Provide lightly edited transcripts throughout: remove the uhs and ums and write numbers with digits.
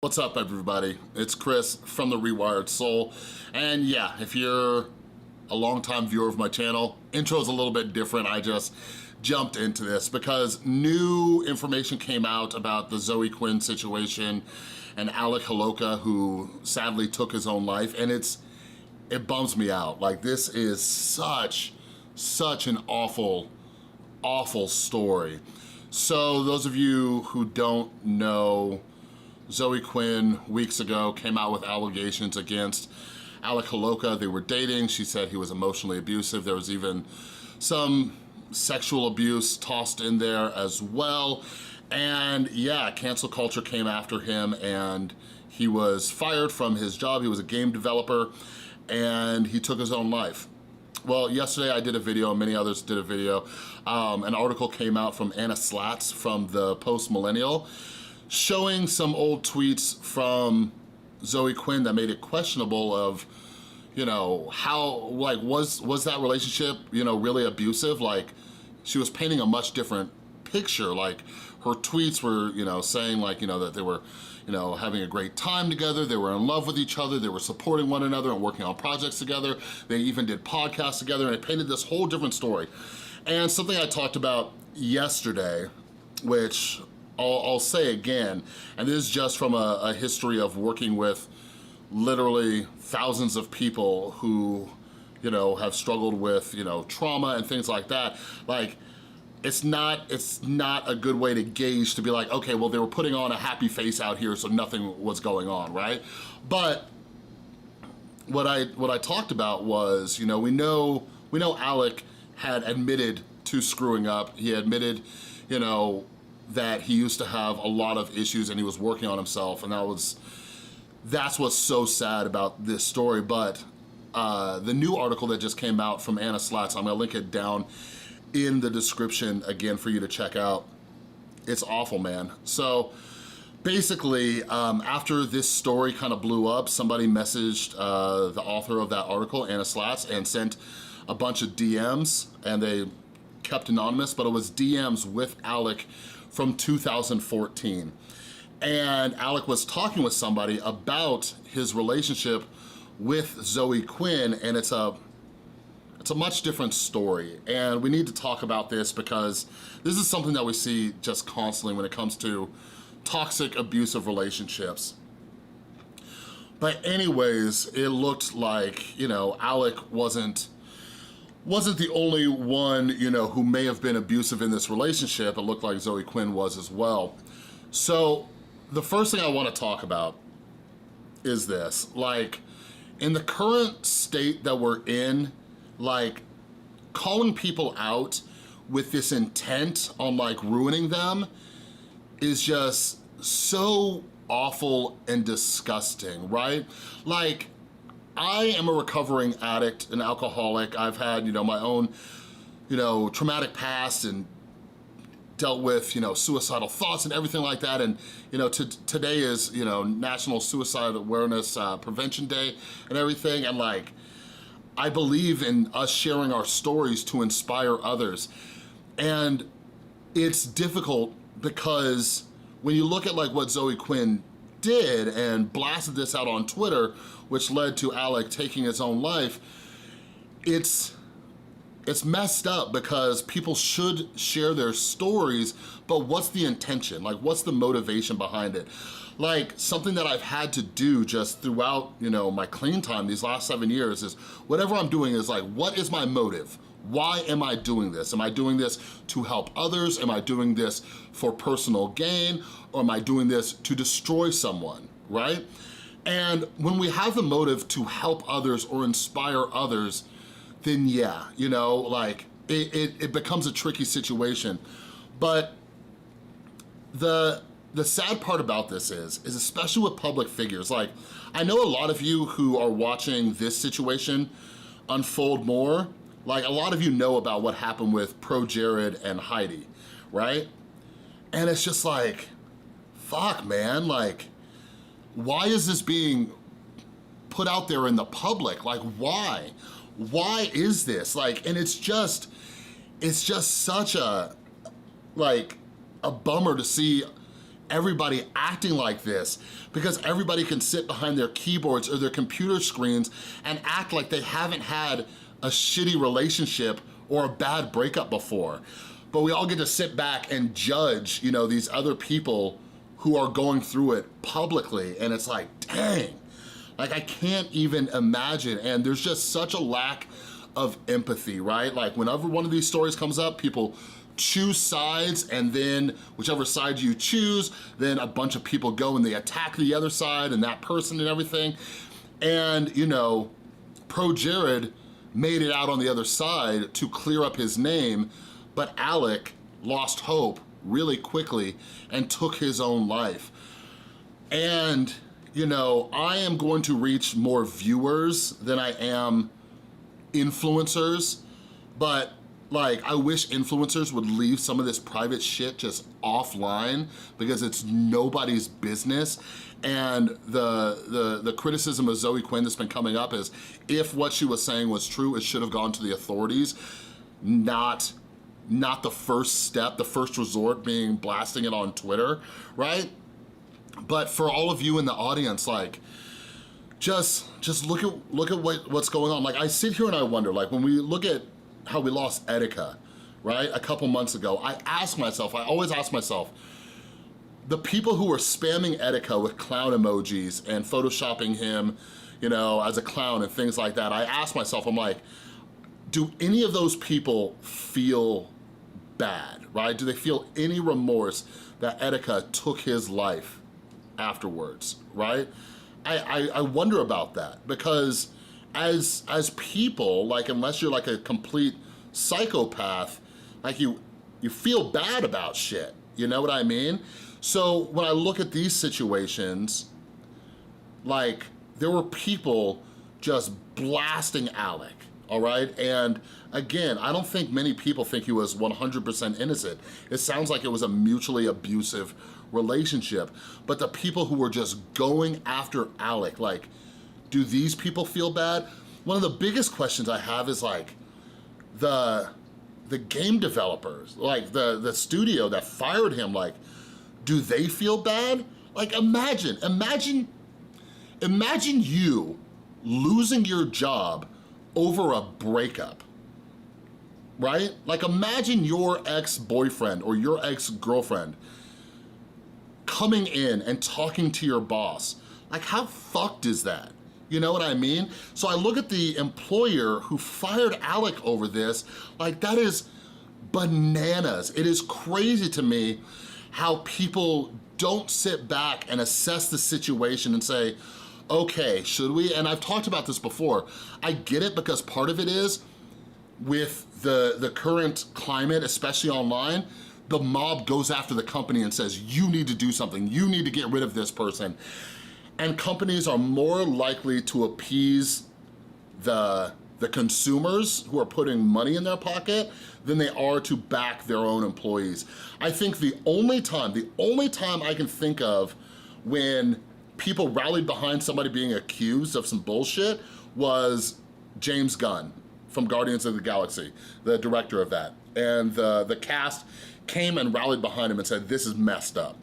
What's up, everybody? It's Chris from The Rewired Soul. And yeah, if you're a longtime viewer of my channel, intro's a little bit different. I just jumped into this because new information came out about the Zoe Quinn situation and Alec Holowka, who sadly took his own life, and it bums me out. Like, this is such an awful story. So those of you who don't know, Zoe Quinn, weeks ago, came out with allegations against Alec Holowka. They were dating. She said he was emotionally abusive. There was even some sexual abuse tossed in there as well. And yeah, cancel culture came after him and he was fired from his job. He was a game developer and he took his own life. Well, yesterday I did a video, and many others did a video. An article came out from Anna Slatz from the Post Millennial, showing some old tweets from Zoe Quinn that made it questionable of, you know, how, like, was that relationship, you know, really abusive? Like, she was painting a much different picture. Like, her tweets were, you know, saying, like, you know, that they were, you know, having a great time together, they were in love with each other, they were supporting one another and working on projects together, they even did podcasts together, and it painted this whole different story. And something I talked about yesterday, which I'll say again, and this is just from a history of working with literally thousands of people who, you know, have struggled with, you know, trauma and things like that. Like, it's not a good way to gauge, to be like, okay, well, they were putting on a happy face out here, so nothing was going on, right? But what I talked about was, you know, we know Alec had admitted to screwing up. He admitted, you know, that he used to have a lot of issues and he was working on himself, and that's what's so sad about this story. But the new article that just came out from Anna Slatz, I'm gonna link it down in the description again for you to check out. It's awful, man. So basically, after this story kind of blew up, somebody messaged the author of that article, Anna Slatz, and sent a bunch of DMs, and they kept anonymous, but it was DMs with Alec from 2014. And Alec was talking with somebody about his relationship with Zoe Quinn, and it's a much different story. And we need to talk about this because this is something that we see just constantly when it comes to toxic, abusive relationships. But anyways, it looked like, you know, Alec wasn't the only one, you know, who may have been abusive in this relationship. It looked like Zoe Quinn was as well. So the first thing I want to talk about is this. Like, in the current state that we're in, like, calling people out with this intent on, like, ruining them is just so awful and disgusting, right? Like, I am a recovering addict, an alcoholic. I've had, you know, my own, you know, traumatic past and dealt with, you know, suicidal thoughts and everything like that. And, you know, today is, you know, National Suicide Awareness Prevention Day and everything. And, like, I believe in us sharing our stories to inspire others. And it's difficult because when you look at, like, what Zoe Quinn did and blasted this out on Twitter, which led to Alec taking his own life, it's messed up because people should share their stories, but what's the intention? Like, what's the motivation behind it? Like, something that I've had to do just throughout, you know, my clean time these last 7 years is whatever I'm doing is like, what is my motive? Why am I doing this? Am I doing this to help others? Am I doing this for personal gain? Or am I doing this to destroy someone, right? And when we have the motive to help others or inspire others, then yeah, you know, like, it becomes a tricky situation. But the sad part about this is especially with public figures, like, I know a lot of you who are watching this situation unfold more, like, a lot of you know about what happened with Pro Jared and Heidi, right? And it's just like, fuck, man, like, why is this being put out there in the public? Like, why? Why is this? Like, and it's just such a, like, a bummer to see everybody acting like this because everybody can sit behind their keyboards or their computer screens and act like they haven't had a shitty relationship or a bad breakup before. But we all get to sit back and judge, you know, these other people who are going through it publicly, and it's like, dang, like I can't even imagine. And there's just such a lack of empathy, right? Like whenever one of these stories comes up, people choose sides, and then whichever side you choose, then a bunch of people go and they attack the other side and that person and everything. And, you know, Pro Jared made it out on the other side to clear up his name, but Alec lost hope really quickly and took his own life. And, you know, I am going to reach more viewers than I am influencers, but like, I wish influencers would leave some of this private shit just offline because it's nobody's business. And the criticism of Zoe Quinn that's been coming up is if what she was saying was true, it should have gone to the authorities, not the first step, the first resort being blasting it on Twitter, right? But for all of you in the audience, like, just look at what's going on. Like, I sit here and I wonder, like, when we look at how we lost Etika, right, a couple months ago, I always ask myself, the people who were spamming Etika with clown emojis and photoshopping him, you know, as a clown and things like that, I ask myself, I'm like, do any of those people feel bad, right? Do they feel any remorse that Etika took his life afterwards, right? I wonder about that because as people, like, unless you're like a complete psychopath, like you feel bad about shit, you know what I mean? So when I look at these situations, like, there were people just blasting Alec, all right? And again, I don't think many people think he was 100% innocent. It sounds like it was a mutually abusive relationship, but the people who were just going after Alec, like, do these people feel bad? One of the biggest questions I have is like, the game developers, like the studio that fired him, like, do they feel bad? Like, imagine you losing your job over a breakup, right? Like, imagine your ex-boyfriend or your ex-girlfriend coming in and talking to your boss. Like, how fucked is that? You know what I mean? So I look at the employer who fired Alec over this, like, that is bananas. It is crazy to me how people don't sit back and assess the situation and say, okay, should we? And I've talked about this before. I get it because part of it is with the current climate, especially online, the mob goes after the company and says, you need to do something. You need to get rid of this person. And companies are more likely to appease the consumers who are putting money in their pocket than they are to back their own employees. I think the only time I can think of when people rallied behind somebody being accused of some bullshit was James Gunn from Guardians of the Galaxy, the director of that. And the cast came and rallied behind him and said, this is messed up,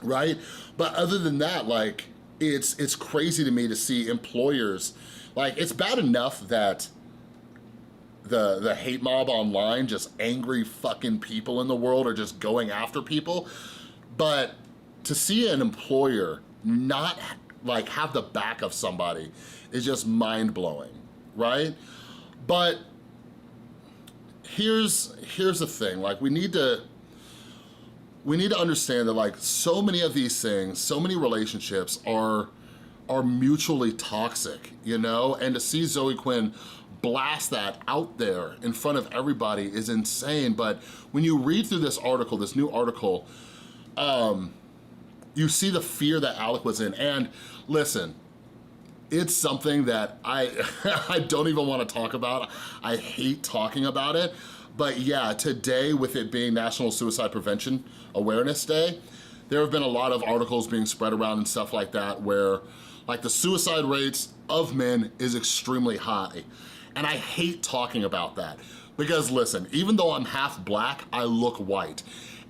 right? But other than that, like, it's crazy to me to see employers, like, it's bad enough that the hate mob online, just angry fucking people in the world are just going after people, but to see an employer not like have the back of somebody is just mind-blowing, right? But here's the thing, like, we need to understand that, like, so many of these things, so many relationships are mutually toxic, you know? And to see Zoe Quinn blast that out there in front of everybody is insane. But when you read through this article, this new article, you see the fear that Alec was in. And listen, it's something that I don't even want to talk about. I hate talking about it. But yeah, today, with it being National Suicide Prevention Awareness Day, there have been a lot of articles being spread around and stuff like that where, like, the suicide rates of men is extremely high. And I hate talking about that because, listen, even though I'm half black, I look white.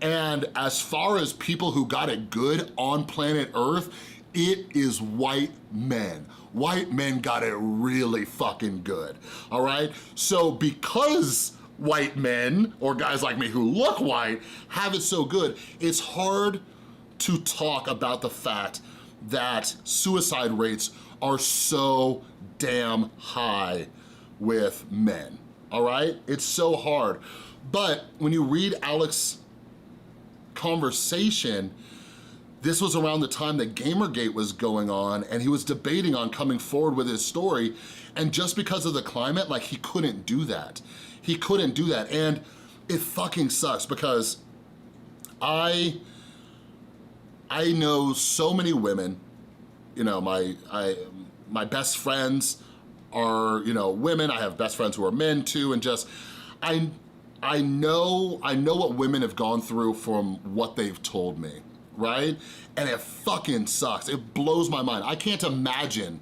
And as far as people who got it good on planet Earth, it is white men. White men got it really fucking good, all right? So because white men, or guys like me who look white, have it so good, it's hard to talk about the fact that suicide rates are so damn high with men, all right? It's so hard. But when you read Alec's conversation, this was around the time that Gamergate was going on, and he was debating on coming forward with his story, and just because of the climate, like, he couldn't do that. He couldn't do that, and it fucking sucks because I know so many women, you know, my best friends are, you know, women. I have best friends who are men too, and just, I know what women have gone through from what they've told me, right? And it fucking sucks. It blows my mind. I can't imagine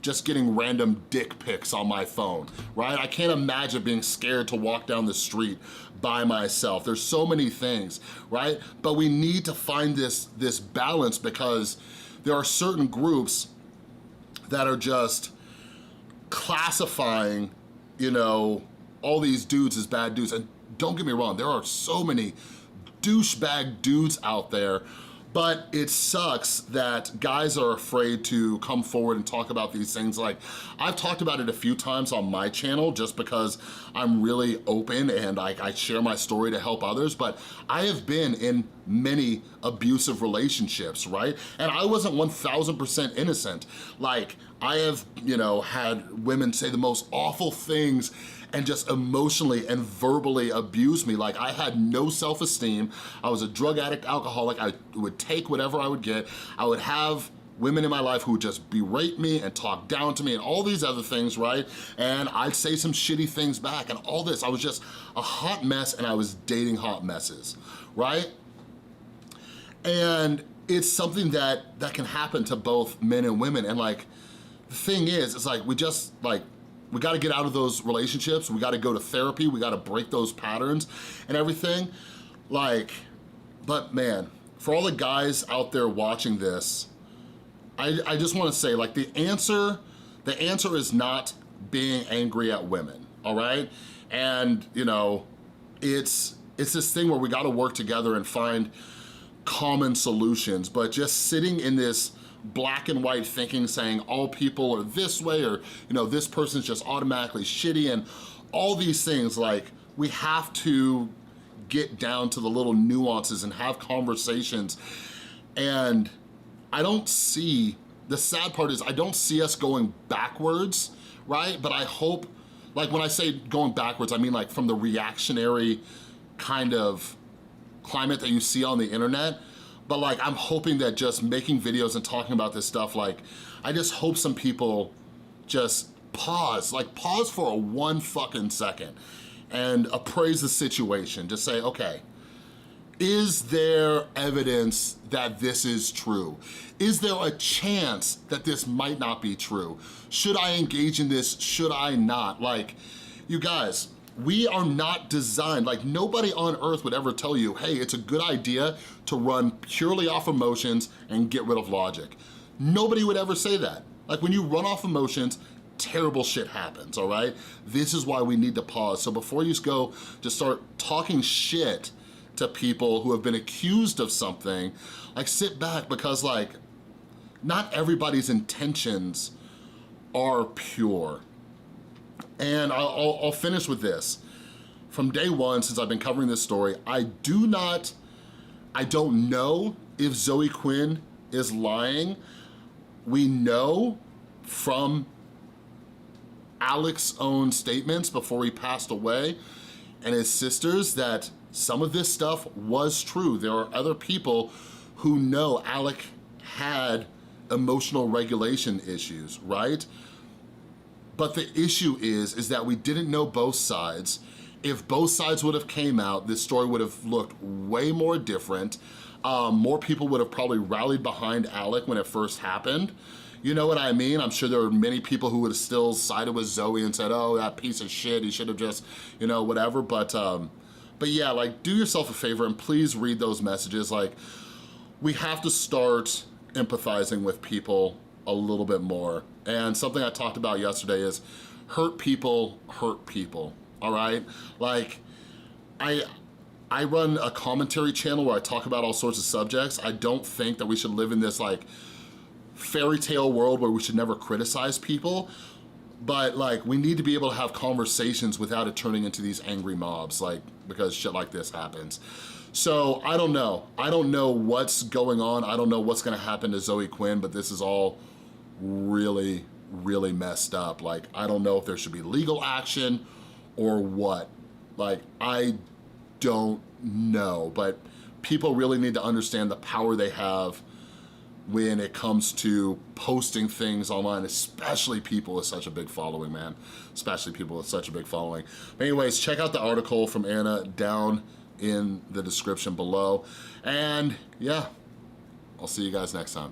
just getting random dick pics on my phone, right? I can't imagine being scared to walk down the street by myself. There's so many things, right? But we need to find this balance, because there are certain groups that are just classifying, you know, all these dudes as bad dudes. And don't get me wrong, there are so many douchebag dudes out there, but it sucks that guys are afraid to come forward and talk about these things. Like, I've talked about it a few times on my channel just because I'm really open and I share my story to help others, but I have been in many abusive relationships, right? And I wasn't 1000% innocent. Like, I have, you know, had women say the most awful things and just emotionally and verbally abuse me. Like, I had no self-esteem. I was a drug addict, alcoholic. I would take whatever I would get. I would have women in my life who would just berate me and talk down to me and all these other things, right? And I'd say some shitty things back and all this. I was just a hot mess, and I was dating hot messes, right? And it's something that can happen to both men and women. And like, the thing is, it's like, we gotta get out of those relationships. We gotta go to therapy. We gotta break those patterns and everything. Like, but man, for all the guys out there watching this, I just wanna say, like, the answer is not being angry at women, all right? And, you know, it's this thing where we gotta work together and find common solutions, but just sitting in this black and white thinking, saying all people are this way, or, you know, this person's just automatically shitty, and all these things, like, we have to get down to the little nuances and have conversations. And I don't see, the sad part is I don't see us going backwards, right? But I hope, like, when I say going backwards, I mean like from the reactionary kind of climate that you see on the internet. But like, I'm hoping that just making videos and talking about this stuff, like, I just hope some people just pause for a 1 fucking second and appraise the situation. Just say, okay, is there evidence that this is true? Is there a chance that this might not be true? Should I engage in this? Should I not? Like, you guys, we are not designed, like, nobody on earth would ever tell you, hey, it's a good idea to run purely off emotions and get rid of logic. Nobody would ever say that. Like, when you run off emotions, terrible shit happens, all right? This is why we need to pause. So before you go to start talking shit to people who have been accused of something, like, sit back, because like, not everybody's intentions are pure. And I'll finish with this. From day one, since I've been covering this story, I don't know if Zoe Quinn is lying. We know from Alec's own statements before he passed away and his sisters that some of this stuff was true. There are other people who know Alec had emotional regulation issues, right? But the issue is that we didn't know both sides. If both sides would have came out, this story would have looked way more different. More people would have probably rallied behind Alec when it first happened. You know what I mean? I'm sure there are many people who would have still sided with Zoe and said, oh, that piece of shit, he should have just, you know, whatever. But But yeah, like, do yourself a favor and please read those messages. Like, we have to start empathizing with people a little bit more. And something I talked about yesterday is hurt people, all right? Like, I run a commentary channel where I talk about all sorts of subjects. I don't think that we should live in this like fairy tale world where we should never criticize people, but like we need to be able to have conversations without it turning into these angry mobs, like, because shit like this happens. So I don't know. I don't know what's going on. I don't know what's gonna happen to Zoe Quinn, but this is all really, really messed up. Like, I don't know if there should be legal action or what. Like, I don't know, but people really need to understand the power they have when it comes to posting things online, especially people with such a big following, man. Especially people with such a big following. But anyways, check out the article from Anna down in the description below. And yeah, I'll see you guys next time.